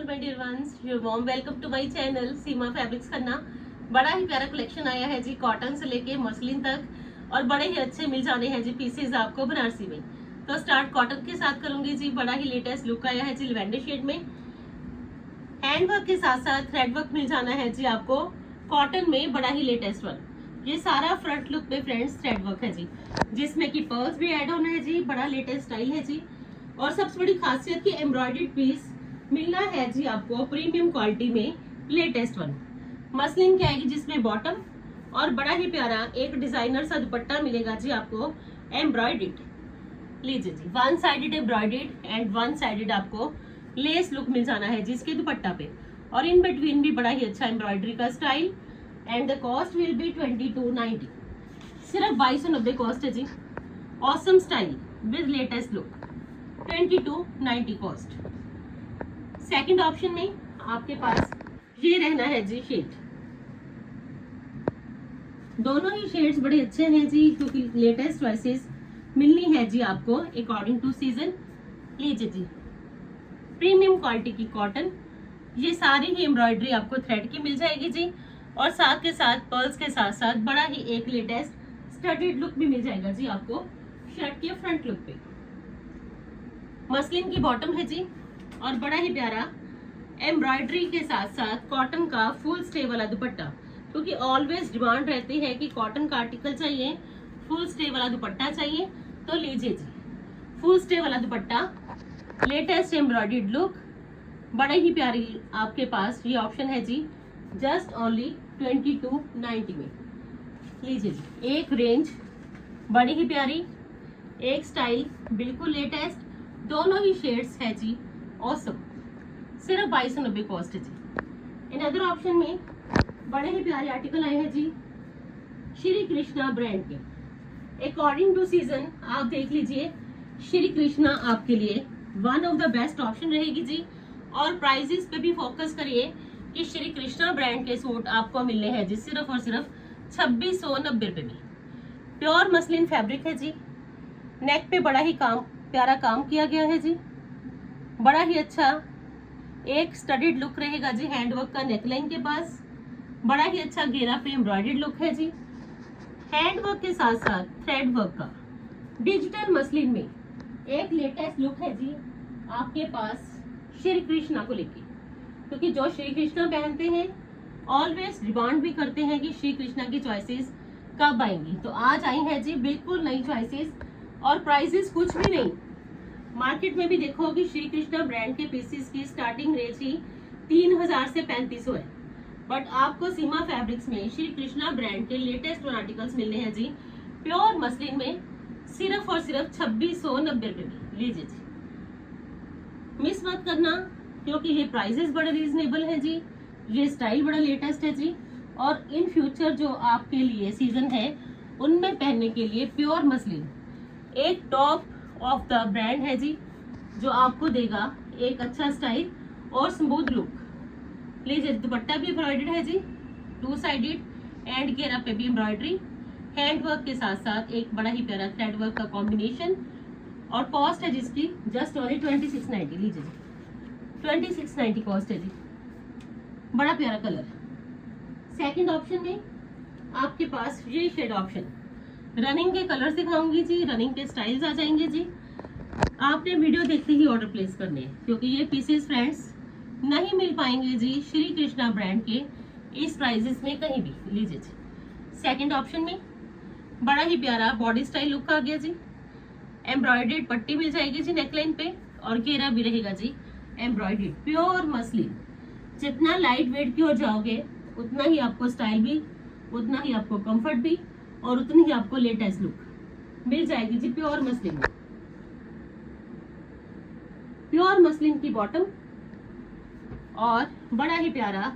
All my dear ones, your warm welcome to my channel Seema fabrics Khanna. बड़ा ही प्यारा collection आया है जी, कॉटन से लेके मसलिन तक, और बड़े ही अच्छे मिल जाने हैं जी पीसेज आपको बनारसी में। तो स्टार्ट कॉटन के साथ करूंगी जी। बड़ा ही लेटेस्ट लुक आया है जी लिवेंडर शेड में। हैंड वर्क के साथ साथ थ्रेड वर्क मिल जाना है जी आपको कॉटन में, बड़ा ही लेटेस्ट वन। ये सारा फ्रंट लुक पे फ्रेंड्स थ्रेड वर्क है जी, जिसमें कि पर्ल्स भी ऐड होना है जी। बड़ा लेटेस्ट स्टाइल है जी। और सबसे बड़ी खासियत की एम्ब्रॉयडर्ड पीस मिलना है जी आपको प्रीमियम क्वालिटी में, लेटेस्ट वन। मसलिन की आएगी जिसमें बॉटम, और बड़ा ही प्यारा एक डिजाइनर सा दुपट्टा मिलेगा जी आपको एम्ब्रॉयडर्ड। लीजिए जी, one sided embroidered and one sided आपको लेस लुक मिल जाना है जिसके दुपट्टा पे, और इन बिटवीन भी बड़ा ही अच्छा एम्ब्रॉयडरी का style. And the cost will be 2290, सिर्फ 2290 कॉस्ट है जी। Awesome style with latest look, 2290 cost. Second option में आपके पास ये रहना है जी शेड। दोनों ही शेड्स बड़े अच्छे हैं जी, क्योंकि लेटेस्ट चॉइसेस मिलनी है जी आपको अकॉर्डिंग टू सीजन। लीजिए जी, प्रीमियम क्वालिटी की कॉटन, ये सारी ही एम्ब्रॉयडरी आपको थ्रेड की मिल जाएगी जी, और साथ के साथ पर्ल्स के साथ साथ बड़ा ही एक लेटेस्ट स्टडीड लुक भी मिल जाएगा जी आपको शर्ट के फ्रंट लुक पे। मसलिन की बॉटम है जी, और बड़ा ही प्यारा एम्ब्रॉयडरी के साथ साथ कॉटन का फुल स्टे वाला दुपट्टा, क्योंकि ऑलवेज डिमांड रहती है कि कॉटन का आर्टिकल चाहिए, फुल स्टे वाला दुपट्टा चाहिए। तो लीजिए जी, फुल स्टे वाला दुपट्टा, लेटेस्ट एम्ब्रॉयडर्ड लुक, बड़े ही प्यारी आपके पास ये ऑप्शन है जी, जस्ट ओनली 2290 में। लीजिए जी, एक रेंज बड़ी ही प्यारी, एक स्टाइल बिल्कुल लेटेस्ट, दोनों ही शेड्स है जी ऑसम, सिर्फ 2290 कॉस्ट है जी। इन अदर ऑप्शन में बड़े ही प्यारे आर्टिकल आए हैं जी श्री कृष्णा ब्रांड के। अकॉर्डिंग टू सीजन आप देख लीजिए, श्री कृष्णा आपके लिए one of the best option रहेगी जी। और प्राइजेस पे भी फोकस करिए कि श्री कृष्णा ब्रांड के सूट आपको मिलने हैं जी सिर्फ और सिर्फ 2690 रुपए में। प्योर मसलिन फैब्रिक है जी, नेक पे बड़ा ही प्यारा काम किया गया है जी, बड़ा ही अच्छा एक स्टडीड लुक रहेगा जी। हैंडवर्क का नेकलाइन के पास बड़ा ही अच्छा घेरा पे एम्ब्रॉयडर्ड लुक है जी। हैंडवर्क के साथ साथ थ्रेड वर्क का डिजिटल मसलिन में एक लेटेस्ट लुक है जी आपके पास श्री कृष्णा को लेके, क्योंकि जो श्री कृष्णा पहनते हैं ऑलवेज डिमांड भी करते हैं कि श्री कृष्णा की चॉइसेस कब आएंगी। तो आज आई है जी बिल्कुल नई चॉइसेस, और प्राइसेस कुछ भी नहीं। मार्केट में भी देखो कि श्री कृष्णा ब्रांड के पीसेस की स्टार्टिंग रेंज ही 3000 से 3500 है, बट आपको सीमा फैब्रिक्स में श्री कृष्णा ब्रांड के लेटेस्ट आर्टिकल्स मिलने हैं जी प्योर मसलिन में, सिर्फ और सिर्फ 2690 रुपए में। लीजिए जी, मिस मत करना, क्योंकि ये प्राइसेस बड़े रीजनेबल है जी, ये स्टाइल बड़ा लेटेस्ट है जी, और इन फ्यूचर जो आपके लिए सीजन है उनमें पहनने के लिए प्योर मसलिन एक टॉप ऑफ द ब्रांड है जी, जो आपको देगा एक अच्छा स्टाइल और स्मूथ लुक। लीजिए, दुपट्टा भी एम्ब्रॉयडर्ड है जी, टू साइडेड, एंड घेरा पे भी एम्ब्रॉयडरी, हैंड वर्क के साथ साथ एक बड़ा ही प्यारा थ्रेड वर्क का कॉम्बिनेशन, और कॉस्ट है जिसकी जस्ट ओनली 2690। लीजिए जी, 2690 कॉस्ट है जी, बड़ा प्यारा कलर। सेकंड ऑप्शन में आपके पास ये शेड ऑप्शन, रनिंग के कलर्स दिखाऊंगी जी, रनिंग के स्टाइल्स आ जाएंगे जी। आपने वीडियो देखते ही ऑर्डर प्लेस करने हैं, क्योंकि ये पीसेस फ्रेंड्स नहीं मिल पाएंगे जी श्री कृष्णा ब्रांड के इस प्राइजेस में कहीं भी। लीजिए जी, सेकंड ऑप्शन में बड़ा ही प्यारा बॉडी स्टाइल लुक आ गया जी, एम्ब्रॉयडर्ड पट्टी मिल जाएगी जी नेकलाइन पे, और घेरा भी रहेगा जी एम्ब्रॉयडर्ड प्योर मसलिन। जितना लाइट वेट की हो जाओगे उतना ही आपको स्टाइल भी, उतना ही आपको कंफर्ट भी, और उतनी ही आपको लेटेस्ट लुक मिल जाएगी जी प्योर मसलिन में। प्योर मसलिन की बॉटम, और बड़ा ही प्यारा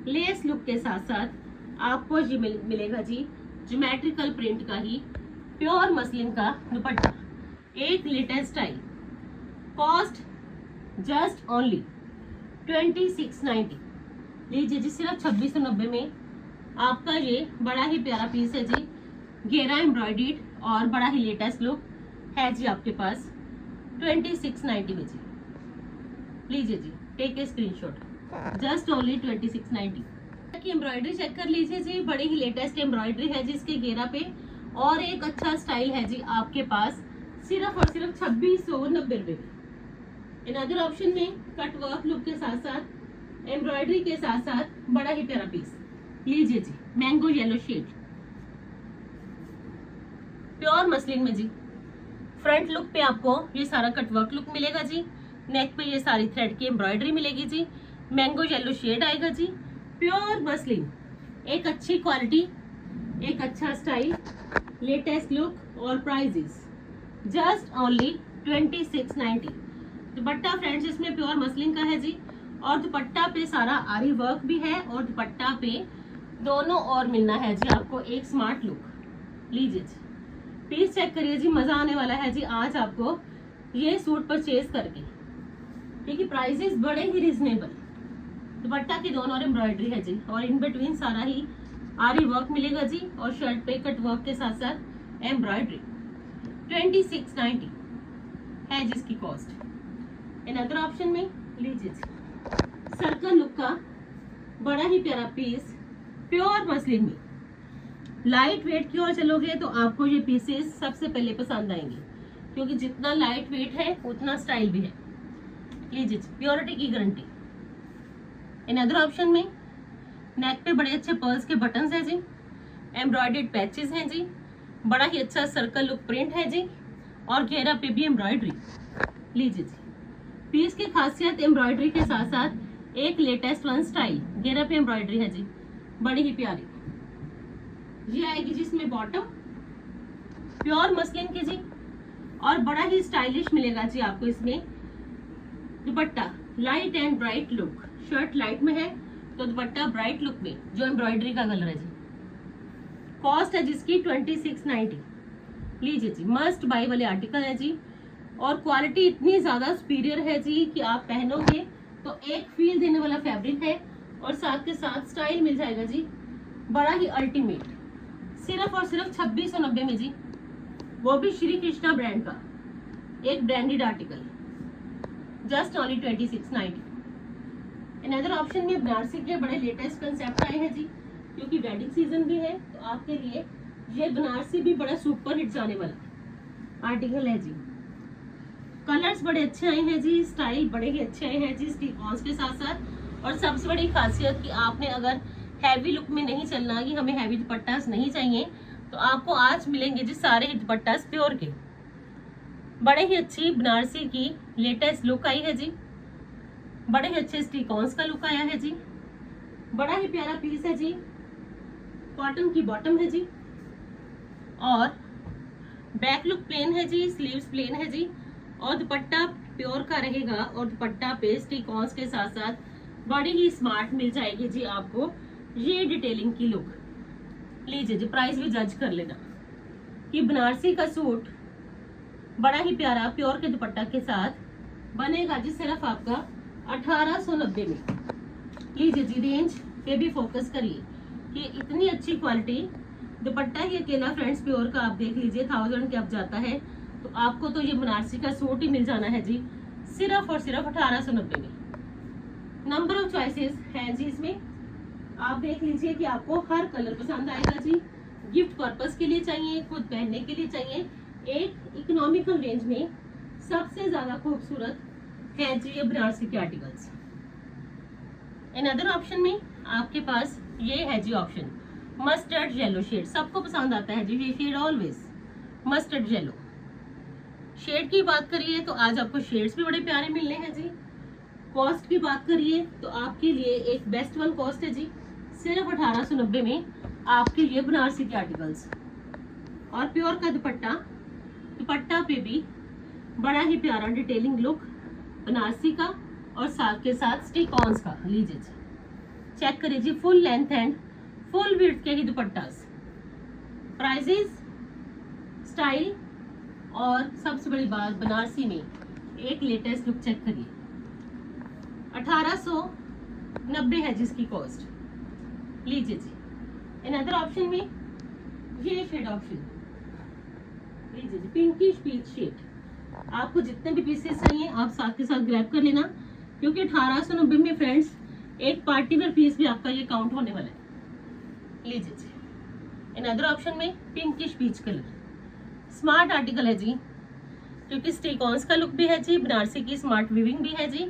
लेस लुक के साथ साथ आपको ये मिलेगा जी ज्योमेट्रिकल प्रिंट का ही प्योर मसलिन का दुपट्टा, एक latest style. Cost just only 2690। लीजिए जी, सिर्फ 2690 में आपका ये बड़ा ही प्यारा पीस है जी, घेरा एम्ब्रॉयडर्ड और बड़ा ही लेटेस्ट लुक है जी आपके पास 2690 में जी। लीजिए जी, take a screenshot, just only 2690 की एम्ब्रॉयडरी चेक कर लीजिए जी, बड़ी ही लेटेस्ट एम्ब्रॉयडरी है जिसके घेरा पे, और एक अच्छा स्टाइल है जी आपके पास सिर्फ और सिर्फ 2690 रुपए में। इन अदर ऑप्शन में कट वर्क लुक के साथ साथ एम्ब्रॉयडरी के साथ साथ बड़ा ही प्यारा पीस लीजिए जी, mango yellow shade, pure muslin में जी। फ्रंट लुक पे आपको ये सारा कटवर्क लुक मिलेगा जी, नेक पे ये सारी थ्रेड की एम्ब्रॉयडरी मिलेगी जी, मैंगो येलो शेड आएगा जी, प्योर मसलिन, एक अच्छी क्वालिटी, एक अच्छा स्टाइल, लेटेस्ट लुक और prices just only 2690। Dupatta friends इसमें प्योर मसलिन का है जी, और दुपट्टा पे सारा आरी वर्क भी है, और दुपट्टा पे दोनों और मिलना है जी आपको एक स्मार्ट लुक। लीजिए जी, पीस चेक करिए जी, मजा आने वाला है जी आज आपको ये सूट परचेज करके, क्योंकि प्राइसेस बड़े ही रिजनेबल। दुपट्टा की दोनों और एम्ब्रॉयडरी है जी, और इन बिटवीन सारा ही आरी वर्क मिलेगा जी, और शर्ट पे कट वर्क के साथ साथ एम्ब्रॉयडरी। 2690 है जिसकी कॉस्ट। इन अदर ऑप्शन में लीजिए जी, सर्कल लुक का बड़ा ही प्यारा पीस प्योर मसलिन में, लाइट वेट की ओर चलोगे तो आपको ये पीसेस सबसे पहले पसंद आएंगे, क्योंकि जितना लाइट वेट है उतना स्टाइल भी है। लीजिए प्योरिटी की गारंटी। इन अदर ऑप्शन में नेक पे बड़े अच्छे पर्ल्स के बटन्स हैं जी, एम्ब्रॉयडर्ड पैचेस हैं जी, बड़ा ही अच्छा सर्कल लुक प्रिंट है जी, और घेरा पे भी एम्ब्रॉयडरी। लीजिए जी, पीस की खासियत एम्ब्रॉयडरी के साथ साथ एक लेटेस्ट वन स्टाइल, घेरा पे एम्ब्रॉयडरी है जी, बड़ी ही प्यारी। ये आएगी जिसमें बॉटम प्योर मसलिन की जी, और बड़ा ही स्टाइलिश मिलेगा जी आपको इसमें दुपट्टा, light and bright look. Shirt light में है तो दुपट्टा ब्राइट लुक में, जो एम्ब्रॉयडरी का कलर है जी। कॉस्ट है जिसकी 2690। लीजिए जी, मस्ट बाय वाले आर्टिकल है जी, और क्वालिटी इतनी ज्यादा सुपीरियर है जी कि आप पहनोगे तो एक फील देने वाला फैब्रिक है, और साथ के साथ स्टाइल मिल जाएगा जी बड़ा ही अल्टीमेट, सिर्फ और सिर्फ 2690 में जी, वो भी श्री कृष्णा ब्रांड का एक ब्रांडेड आर्टिकल, जस्ट ओनली 2690। इन अदर ऑप्शन में बनारसी के बड़े लेटेस्ट कंसेप्ट आए हैं जी, क्योंकि वेडिंग सीजन भी है तो आपके लिए ये बनारसी भी बड़ा सुपर हिट जाने वाला आर्टिकल है जी। कलर्स बड़े अच्छे आए हैं जी, स्टाइल बड़े ही अच्छे आए हैं जी स्टिक-ऑन्स के साथ साथ, और सबसे बड़ी खासियत कि आपने अगर हैवी लुक में नहीं चलना, कि हमें हैवी दुपट्टास नहीं चाहिए, तो आपको आज मिलेंगे जी सारे ही दुपट्टास प्योर के। बड़े ही अच्छी बनारसी की लेटेस्ट लुक आई है जी, बड़े ही अच्छे स्टिक-ऑन्स का लुक आया है जी, बड़ा ही प्यारा पीस है जी, कॉटन की बॉटम है जी, और बैक लुक प्लेन है जी, स्लीव्स प्लेन है जी, और दुपट्टा प्योर का रहेगा, और दुपट्टा पे स्टिक-ऑन्स के साथ साथ बड़ी ही स्मार्ट मिल जाएगी जी आपको ये डिटेलिंग की लुक। लीजिए जी, प्राइस भी जज कर लेना कि बनारसी का सूट बड़ा ही प्यारा प्योर के दुपट्टा के साथ बनेगा जी सिर्फ आपका 1890 में। लीजिए जी, रेंज पे भी फोकस करिए कि इतनी अच्छी क्वालिटी दुपट्टा ही अकेला फ्रेंड्स प्योर का आप देख लीजिए 1000 के अब जाता है, तो आपको तो ये बनारसी का सूट ही मिल जाना है जी सिर्फ और सिर्फ 1890 में। नंबर ऑफ चॉइसेस हैं जी इसमें, आप देख लीजिए कि आपको हर कलर पसंद आएगा जी, गिफ्ट पर्पस के लिए चाहिए, खुद पहनने के लिए चाहिए, एक इकोनॉमिकल रेंज में सबसे ज्यादा खूबसूरत है जी ये बनारसी के आर्टिकल्स। इन अदर ऑप्शन में आपके पास ये है जी ऑप्शन मस्टर्ड येलो शेड, सबको पसंद आता है जी ये shade always, mustard yellow. Shade की बात करिए तो आज आपको शेड्स भी बड़े प्यारे मिलने हैं जी। कॉस्ट की बात करिए तो आपके लिए एक बेस्ट वन कॉस्ट है जी, सिर्फ 1890 में आपके ये बनारसी के आर्टिकल्स, और प्योर का दुपट्टा, दुपट्टा पे भी बड़ा ही प्यारा डिटेलिंग लुक बनारसी का, और साथ के साथ स्टिक-ऑन्स का। लीजिए चेक करिए जी, full length and full width के ही दुपट्टास, प्राइसेस, स्टाइल, और सबसे बड़ी बात बनारसी में एक लेटेस्ट लुक चेक करिए। 1890 है जिसकी कॉस्ट। लीजिए जी, इन अदर ऑप्शन में ये शेड ऑप्शन लीजिए जी, पिंकिश पीच शेड। आपको जितने भी पीसेस चाहिए आप साथ के साथ ग्रैब कर लेना, क्योंकि 1890 में फ्रेंड्स एक पार्टी वेयर पीस भी आपका ये काउंट होने वाला है। लीजिए जी। इन अदर ऑप्शन में pinkish peach colour, smart article है जी, क्योंकि स्टिकॉन्स का लुक भी है जी, बनारसी की स्मार्ट वीविंग भी है जी,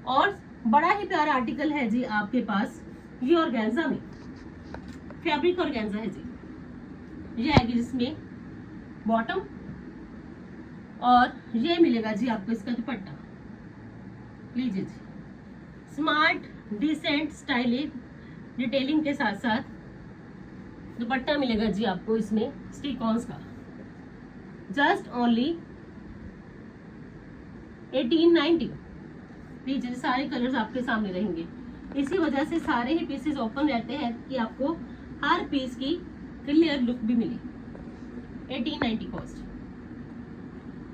और बड़ा ही प्यारा आर्टिकल है जी आपके पास ये ऑर्गेन्जा में, फैब्रिक ऑर्गेन्जा है जी। ये आएगी जिसमें बॉटम और ये मिलेगा जी आपको इसका दुपट्टा। लीजिए जी, स्मार्ट डिसेंट स्टाइलिश डिटेलिंग के साथ साथ दुपट्टा मिलेगा जी आपको इसमें स्टिकॉन्स का, जस्ट ओनली 1890। लीजिए, सारे कलर्स आपके सामने रहेंगे, इसी वजह से सारे ही पीसेस ओपन रहते हैं कि आपको हर पीस की क्लियर लुक भी मिले। 1890 कॉस्ट।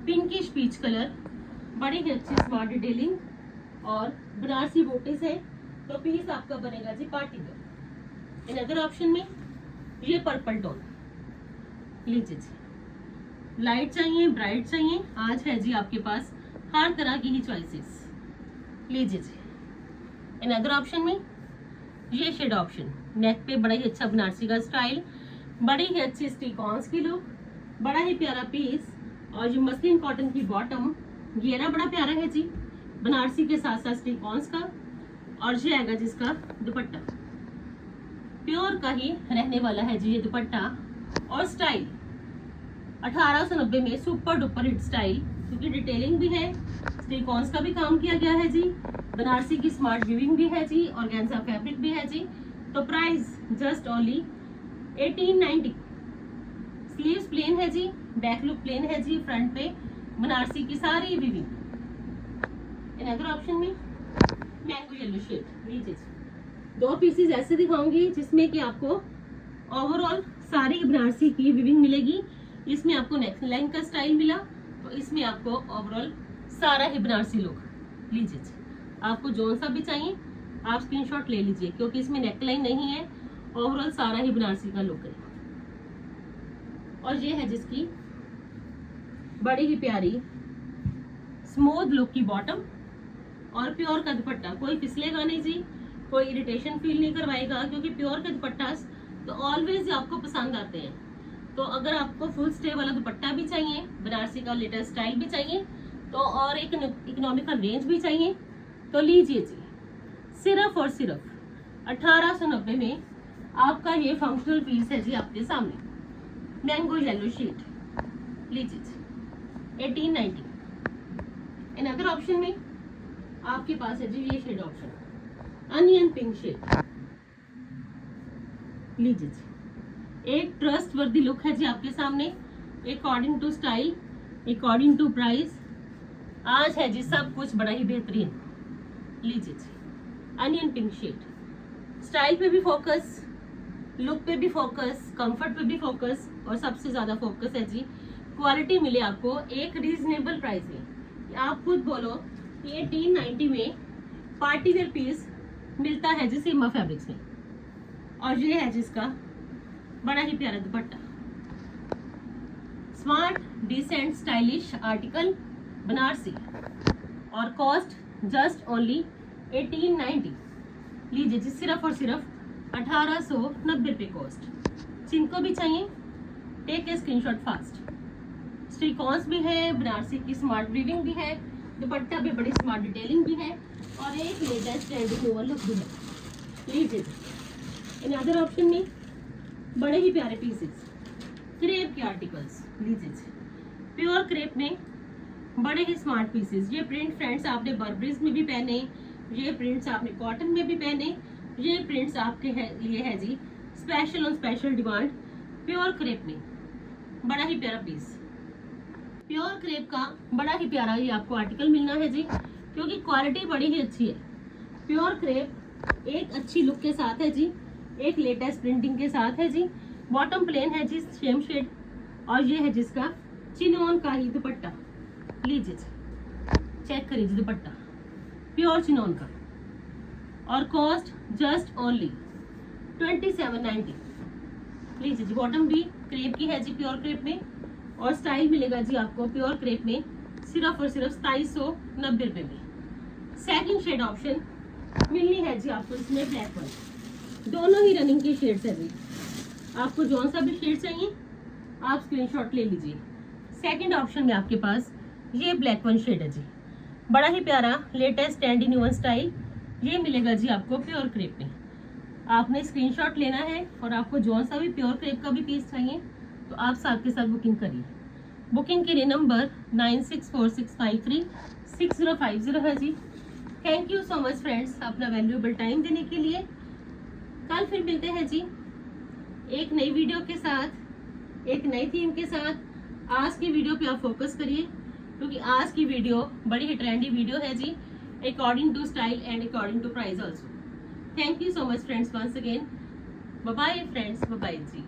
पिंकिश पीच कलर, बड़ी ही अच्छी स्मार्ट डिटेलिंग और बनारसी बूटीज है, तो पीस आपका बनेगा जी party wear. In other option में ये पर्पल टोन। लीजिए जी, लाइट चाहिए ब्राइट चाहिए, आज है जी आपके पास हर तरह की ही चॉइसेस। लीजिए जी। इन अदर ऑप्शन में ये शेड ऑप्शन, नेक पे बड़ा ही अच्छा बनारसी का स्टाइल, बड़ी ही अच्छी स्टिकॉन्स की लुक, बड़ा ही प्यारा पीस, और जो मसलिन कॉटन की बॉटम, घेरा बड़ा प्यारा है जी, बनारसी के साथ साथ स्टिकॉन्स का, और ये आएगा जिसका दुपट्टा प्योर का ही रहने वाला है जी ये दुपट्टा। और स्टाइल 1890 में सुपर डुपर हिट स्टाइल, क्योंकि डिटेलिंग भी है, स्टिकॉन्स का भी काम किया गया है जी, बनारसी की स्मार्ट वीविंग भी है जी, ऑर्गेन्जा फैब्रिक भी है जी। तो price just only 1890। Sleeves plain है जी, बैक लुक प्लेन है जी, फ्रंट पे बनारसी की सारी वीविंग। इन अदर ऑप्शन में मैंगो येलो शेड। लीजिए, दो पीसेस ऐसे दिखाऊंगी जिसमें कि आपको ओवरऑल सारी बनारसी की वीविंग मिलेगी। इसमें आपको नेक लाइन का स्टाइल मिला, तो इसमें आपको ओवरऑल सारा ही बनारसी लुक। लीजिए, आपको जो सा भी चाहिए आप स्क्रीनशॉट ले लीजिए, क्योंकि इसमें नेक लाइन नहीं है, ओवरऑल सारा ही बनारसी का लुक है। और ये है जिसकी बड़ी ही प्यारी स्मूथ लुक की बॉटम और प्योर का दुपट्टा। कोई फिसलेगा नहीं जी, कोई इरिटेशन फील नहीं करवाएगा, क्योंकि प्योर के दुपट्टा तो ऑलवेज आपको पसंद आते हैं। तो अगर आपको फुल स्टे वाला दुपट्टा भी चाहिए, बनारसी का लेटेस्ट स्टाइल भी चाहिए, तो और एक इकोनॉमिकल रेंज भी चाहिए, तो लीजिए जी। सिर्फ और सिर्फ 1890 में आपका ये फंक्शनल पीस है जी आपके सामने, मैंगो येलो शेड। लीजिए जी, 1890। इन अदर ऑप्शन में आपके पास है जी ये shade option, onion pink shade. लीजिए जी, एक ट्रस्ट वर्दी लुक है जी आपके सामने, according to style, according to price, आज है जी सब कुछ बड़ा ही बेहतरीन। लीजिए जी, अनियन पिंक शेड, स्टाइल पे भी फोकस, लुक पे भी फोकस, कंफर्ट पे भी फोकस, और सबसे ज्यादा फोकस है जी क्वालिटी मिले आपको एक रीजनेबल प्राइस में। आप खुद बोलो कि 1890 में पार्टी वेयर पीस मिलता है जी सीमा फैब्रिक्स में, और ये है जिसका बड़ा ही प्यारा दुपट्टा। Smart decent stylish article Banarasi, और कॉस्ट जस्ट ओनली 1890। लीजिए जी, सिर्फ और सिर्फ 1890 रुपये कॉस्ट। जिनको भी चाहिए take a screenshot fast. Stick-ons भी है, बनारसी की स्मार्ट वीविंग भी है, दुपट्टा भी बड़ी स्मार्ट डिटेलिंग भी है, और एक लेटेस्ट ट्रेंडिंग ओवर लुक भी है। लीजिए, इन अदर ऑप्शन में बड़े ही प्यारे पीसेस, क्रेप के आर्टिकल्स। लीजिए, प्योर क्रेप में बड़े ही स्मार्ट पीसेस। ये प्रिंट फ्रेंड्स आपने बर्बरीज में भी पहने, ये प्रिंट्स आपने कॉटन में भी पहने, ये प्रिंट्स आपके लिए है जी स्पेशल और स्पेशल डिमांड। प्योर क्रेप में बड़ा ही प्यारा पीस, प्योर क्रेप का बड़ा ही प्यारा ये आपको आर्टिकल मिलना है जी, क्योंकि क्वालिटी बड़ी ही अच्छी है। प्योर क्रेप एक अच्छी लुक के साथ है जी, एक लेटेस्ट प्रिंटिंग के साथ है जी। बॉटम प्लेन है जी सेम शेड, और ये है जिसका चिनोन का ही दुपट्टा। लीजिए चेक करिए दुपट्टा प्योर चिनोन का, और कॉस्ट जस्ट ओनली 2790। लीजिए जी, बॉटम भी क्रेप की है जी, प्योर क्रेप में, और स्टाइल मिलेगा जी आपको प्योर क्रेप में सिर्फ और सिर्फ 2790 रुपये में। सेकंड शेड ऑप्शन मिलनी है जी आपको इसमें ब्लैक वन। दोनों ही रनिंग के शेड्स है जी, आपको जौन सा भी शेड चाहिए आप स्क्रीनशॉट ले लीजिए। सेकंड ऑप्शन में आपके पास ये ब्लैक वन शेड है जी, बड़ा ही प्यारा latest trendy new one style. ये मिलेगा जी आपको प्योर क्रेप में। आपने स्क्रीनशॉट लेना है और आपको जौन सा भी प्योर क्रेप का भी पीस चाहिए तो आप साथ के साथ बुकिंग करिए। बुकिंग के लिए नंबर 9646536050 है जी। Thank you so much friends अपना वैल्यूएबल टाइम देने के लिए। कल फिर मिलते हैं जी एक नई वीडियो के साथ, एक नई थीम के साथ। आज की वीडियो पे आप फोकस करिए क्योंकि आज की वीडियो बड़ी ही ट्रेंडी वीडियो है जी, according to style and according to price also. Thank you so much friends once again. Bye bye friends, bye bye ji.